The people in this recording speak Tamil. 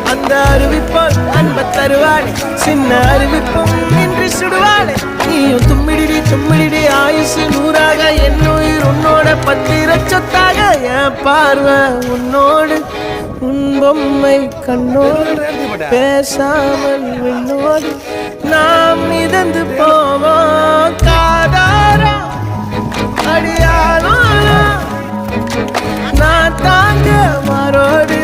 அந்த அறிவிப்போல் அன்ப தருவாளே சின்ன அறிவிப்பும் இன்று சுடுவாளே நீயும் தும்மிடி ஆயுசு நூறாக என் உயிர் உன்னோட பத்திர சொத்தாக என் பார்வை உன்னோடு உன் பொம்மை கண்ணோடு பேசாமல் விண்ணோடு நாம் மிதந்து போவோம் காதாரா அடியானோ நான் தாங்க மாறோடு